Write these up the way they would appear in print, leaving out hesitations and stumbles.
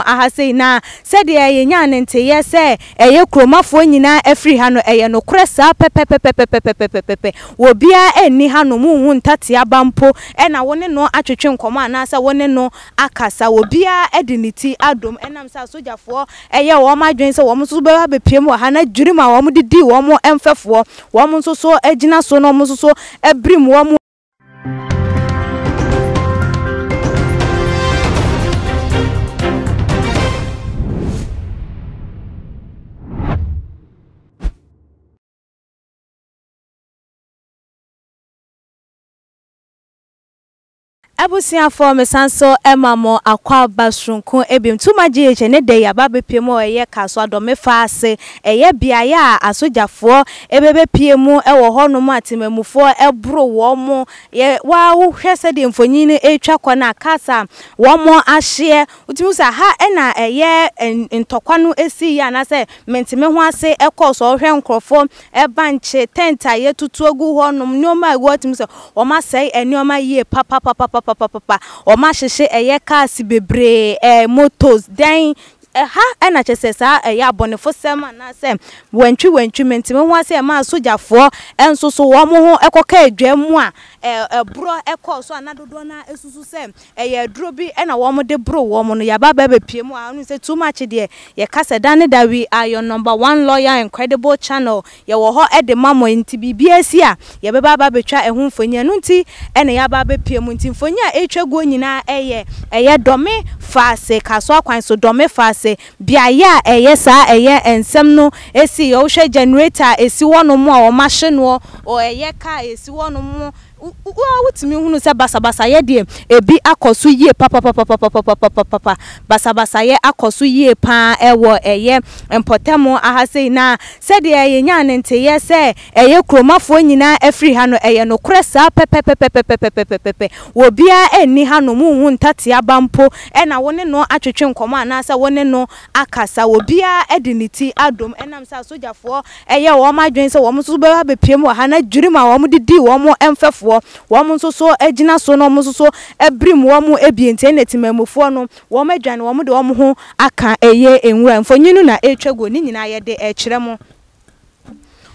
ahase na said ye nya nte ye se eye kromafo nyina afri ha no eye no kresa pepepepepepepepepe wo bia eni ha no mu hu ntate abampo na wone no atwetwe nkomo anasa wone no akasa wo bia ediniti adom enam sa sojafo eye wo madwen se wo mso be ha bepiem wa ha na dwirima wo didi wo mo emfefo wo mso so agina so no mso so ebrim wo mo Abusia for me sanso emamo akwa basrunku ebim tuma GH ne de ya ba bepiem eye Kasoa do me faase eye biaye a asojafo ebebe piemu ewo honom atemamufo ebro wo mo ye wa wo hwese de mfonyini etwa kwana kasa wo mo ahye utimi sa ha na eye ntokwa no esi ya na se mentime ho ase ekoso hwe nkrofo ebanche tenta ye tutuogu honom nyoma ego utimi se wo ma sei enioma ye papa o ma hwehwe eye cars bebre motos den ha na chesesa ya bonefo sema na se wantwi mentime ho ase ma sojafo enso so wo mo ho ekoka adwamu a bro ekoso anadodo na esusu se ye duro bi na wo mo de bro wo mo no ya baba bepiem a anu se too much de ye kasa dane da we are your #1 lawyer incredible channel ye wo ho de mamo nti bibia si a ye baba betwa ehun fonya no nti na ya baba bepiem nti fonya etwago nyina eye dome faase Kasoa kwan so dome faase biaya eye sa eye ensem no esi yo hwe generator esi wono mu a wo mahye no o eye ka esi wono mu wutimi hunu se basabasa ye de ebi akoso yie papa basabasa ye akoso yie pa ewo eye empotemo ahase na se de ye nya nte ye se eye kromafo nyina afri ha no eye no kresa pepepepepepepepe wo bia eni ha no mu hu ntate abampo na wone no atwetwe nkomo anasa wone no akasa wo bia ediniti adom enam sa sojafo eye wo madwen se wo mso be ha bepiem wa ha na dwirima wo didi wo mo emfefo wo mo so agina so no mo so ebrim wo mo ebienti enetimamufo no wo madwane wo mo de wo mo ho aka eye enwura mfonyinu na etwago ni nyina ye de ekire mo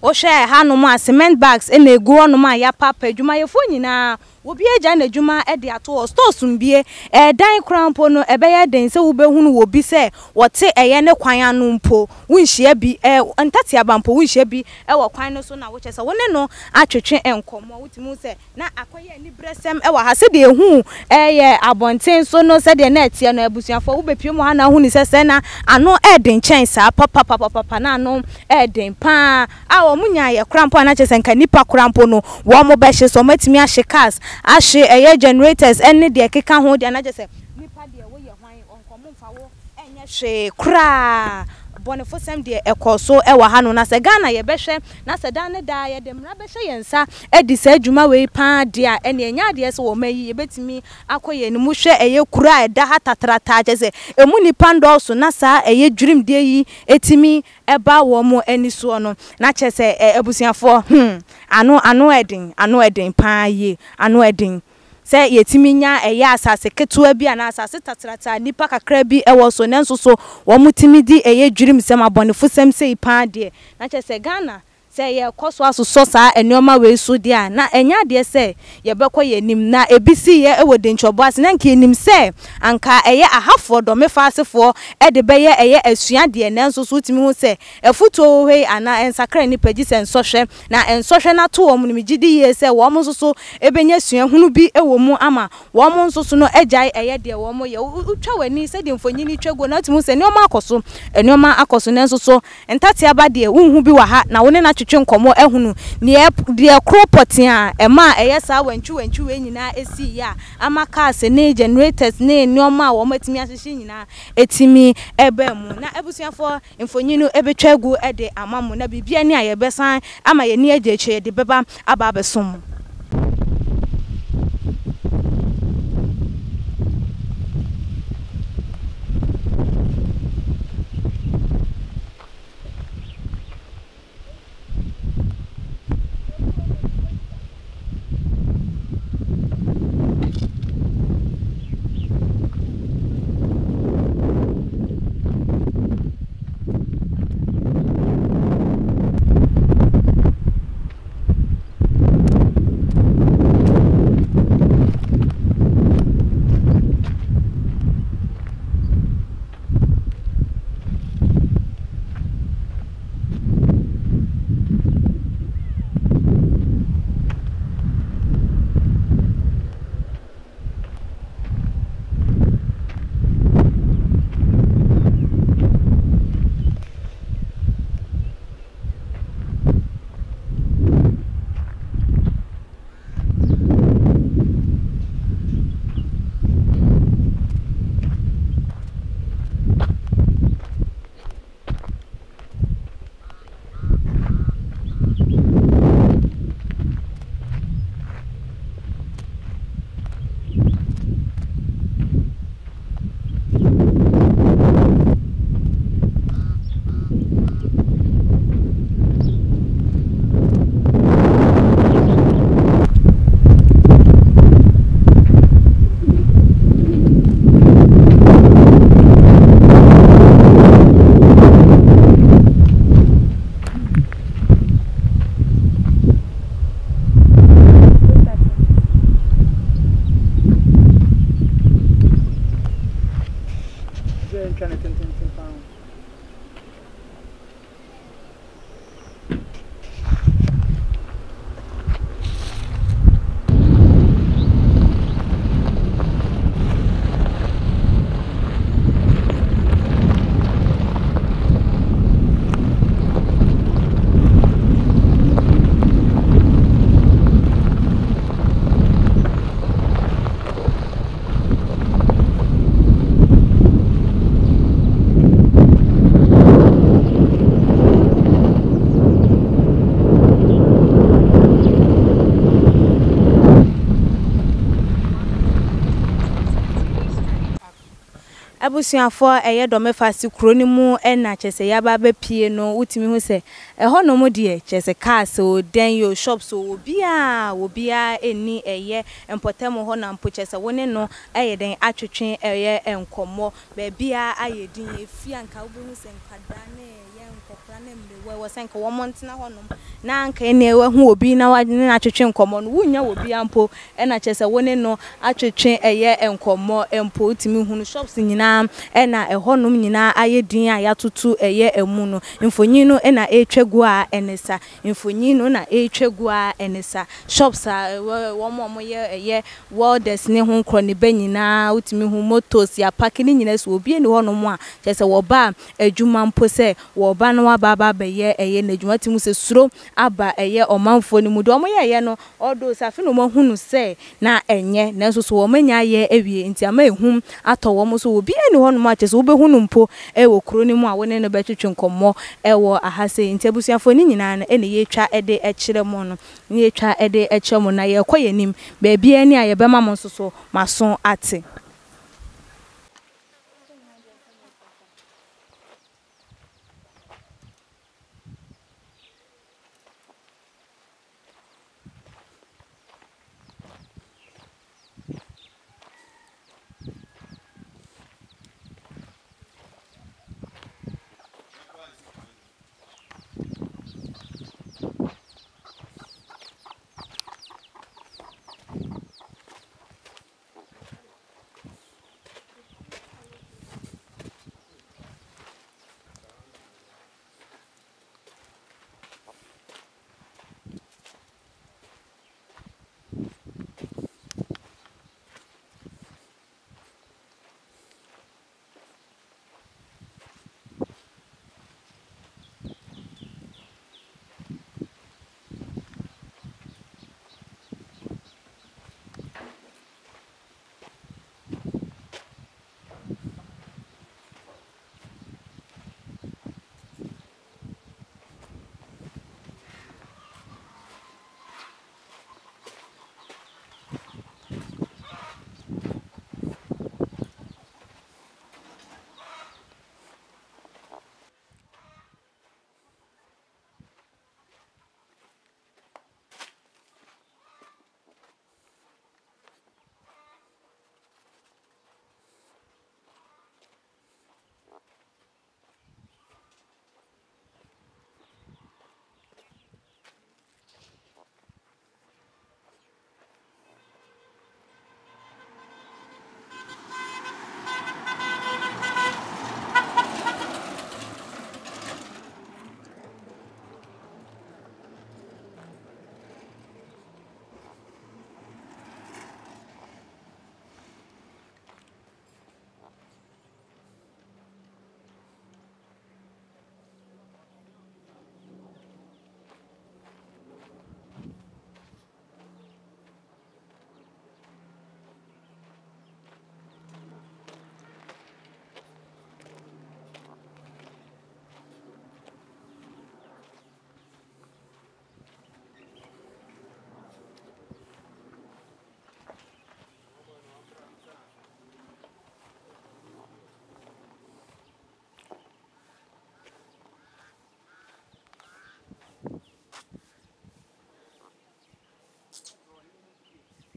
o hwe ha no mo cement bags egu no ma ya papa adwuma ye fo nyina obi eja na adwuma e de ato stores mbie dan krampo no ebeye den se wo behunu wo bi se wote eye ne kwan anu mpo wunhia bi ntati abampo wunhia bi e wo kwan no so na wo chese wone no atwetwe enkomo wutimu se na akoye ni bresem e wo ha se de ehu eye abonten so no se de na etie no abusuafo wo bepiem ha na hu ni se na ano e den chen sa papa na ano e den pa a wo munya ye krampo na chese nka nipa krampo no wo mo be hye so matimi ahye cars ashe eye generators ene de keka ho de na jese nipa de wo ye hwan onkomo mfa wo enye hwe kra bonefo sem de ekoso e wa ha no na se Ghana ye behwe na se dan ne da ye de mra behwe yensa edi se adwuma we pa de a ene enya de se wo mayi ye betimi akoye ni mu hwe eye kura e da ha tatrata jese emu nipa ndo so na sa eye dwirim de yi etimi eba wo mo ani so no na chese ebusuafo anu eden pa ye anu eden se yetimi nya eye asase ketua bi ana asase tatrata nipa kakra bi ewo so nenso so wo mutimi di eye dwirim sem abonefo sem sei pa de na chese Ghana se ye Kasoa so sa enioma we so dia na enya de se ye bekọ ye nim na ebisi ye ewo de nchobo ase na nke nim se anka eye ahafo do me faasefo e de beye eye asua de nenso so timi hu se efuto hwe ana ensakra ni pagi se nsohwe na ensohwe na to wo mu ni gidi ye se wo mo so ebenya sua hunu bi ewo mu ama wo mo so no ejai eye de wo mo ye utwa wani se de mfonyini twago na timi hu se enioma akoso nenso so entate aba de unhu bi wa ha na woni na nkomo ehunu ni de cropotin a ema eye sa wantwi we nyina esi ya ama cars ne generators ne nioma wo matimi ahyehe nyina etimi ebe mu na ebusuafo mfonyinu ebetwagu ede amamu na bibia ni ayebesan ama ye ni ajeche de beba aba besom trying to think pound. Abusuafo eye do mefasi kuro ni mu na chese ya ba pie no wutimi hu se ho no mu de chese cars o den yo shops o obia eni eye empotem ho na mpo chese woni no eye den atwetwe eye enkomo ba bia ayedin efia nka obi hu se nkada na eye nkokra na mlewe wo se nka wo montena ho no na nka ene we hu obi na wa na atwetwe enkomo no wunya obi ampo na chese woni no atwetwe eye enkomo empo wutimi hu no shops nyina ena ehonum nyina ayedin ayatutu eye emu no mfonyin no ena etwegu a enesa mfonyin no na etwegu a enesa shops a wo ye eye worlders ne ho nkro ne banyina utimi hu motors ya park ni nyina so obi eni honum a chese wo ba adwuma mpo se wo ba no aba ye eye na adwuma timu se suro aba eye omanfo ni mu do mo ye eye no odo safi no mo hunu se na enye na so so wo manya ye ewie nti ama ehum atowo mo so obi eni honum a chese wo be hunu mpo wo kro ni mu a woni no be twetwe nkomo wo ahase nti abusuafo ni nyina na ene ye twa ede ekire mo no ni ye twa ede ekire mo na ye koyenim ba bia ni a ye be ma mo so so maso ate.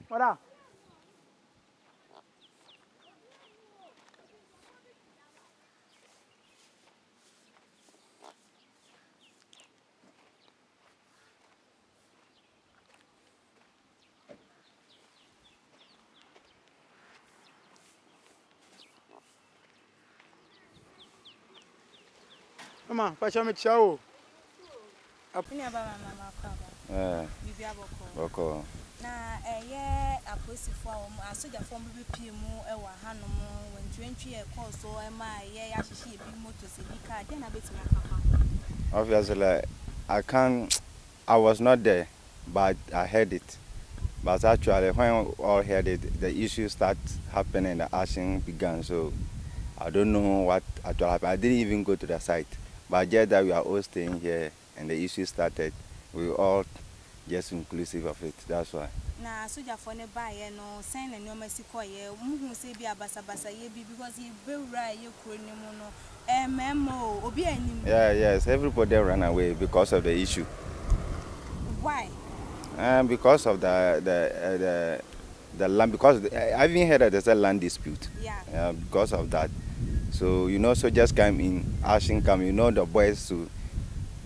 What up? Mama, pacha me chao. Ni aba mama kwa bibi aboko. Na aposifo a asoja fo mbe pie mu e wa hanom wantwentwe e course so e ma ye ya hihie bi moto se bi ka de na betima kaka. Obviously I was not there, but I heard it. But actually when we all heard it, the issue started happening, the action began, so I don't know what actually happened. I didn't even go to the site, but just that we are all staying here and the issue started, we were all just inclusive of it, that's why. Na soja for ne baye no sen na nyoma sikoye muhu se bi abasa ye bi because he bewura ye kro ni mu no memo obi anim. Yes, everybody ran away because of the issue. Why? Because of the land, because I even heard that there's a land dispute. Yeah. Because of that. So you know, so just came in, action come, you know, the boys too,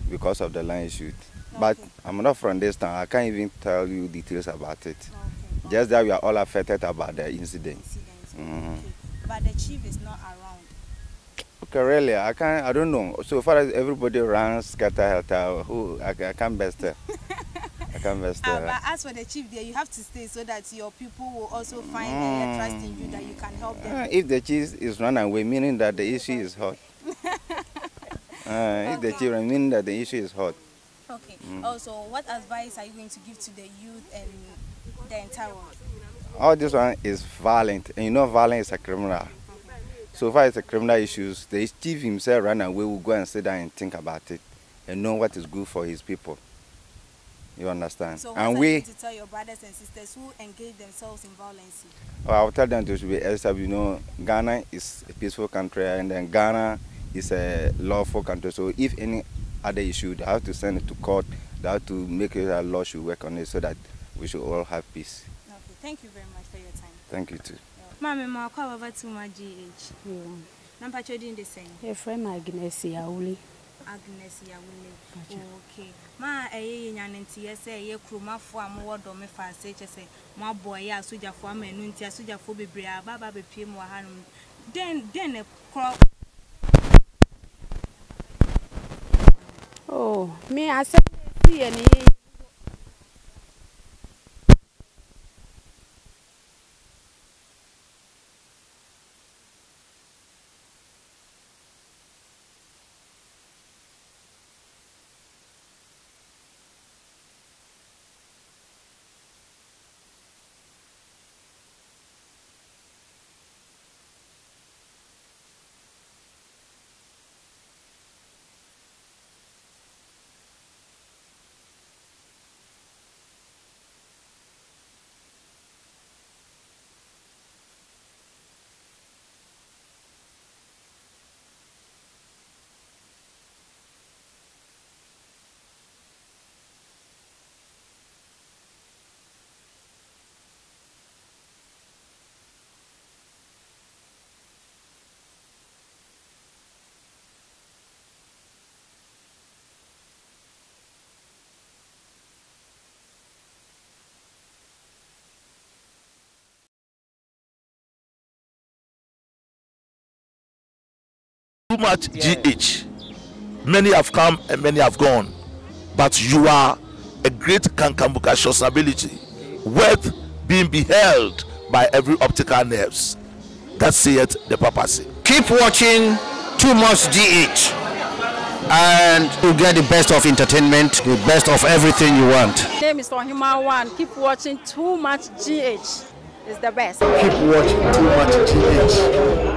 because of the land issue. Okay. But I'm not from this town. I can't even tell you details about it. Okay. Just that we are all affected about the incident. Okay. But the chief is not around. Okay, really, I don't know. So far as everybody runs, scatter, I can't best tell. But as for the chief there, you have to stay so that your people will also find trust in you, that you can help them. If the chief is running away, meaning that the issue is hot. If the chief, meaning that the issue is hot. Okay. Also, what advice are you going to give to the youth and the entire world? All this one is violent, and you know violence is a criminal. Okay. So far it's a criminal issues, the chief himself ran away, will go and sit down and think about it and know what is good for his people. You understand? So what are you to tell your brothers and sisters who engage themselves in violence? Well, I will tell them to be except, you know, Ghana is a peaceful country, and then Ghana is a lawful country. So if any other issue, they have to send it to court. They have to make it a law should work on it so that we should all have peace. Okay, thank you very much for your time. Thank you too. Mama, ma kwa over to my GH. Number chodin the same. Your friend Agnes Yauli. Agnes Yauli. Okay. Ma nyanenti say ye kroma fo amwo do me fa say che mo boy ya soja fo amanu ntia soja fo bebre baba be pie mo hanum. Den e kro. Oh, me I say see any. Too much GH. Many have come and many have gone, but you are a great Kankambuka ability, worth being beheld by every optical nerves. That saith the papacy. Keep watching Too Much GH, and you get the best of entertainment, the best of everything you want. My name is Ohima One. Keep watching Too Much GH. It's the best. Keep watching Too Much GH.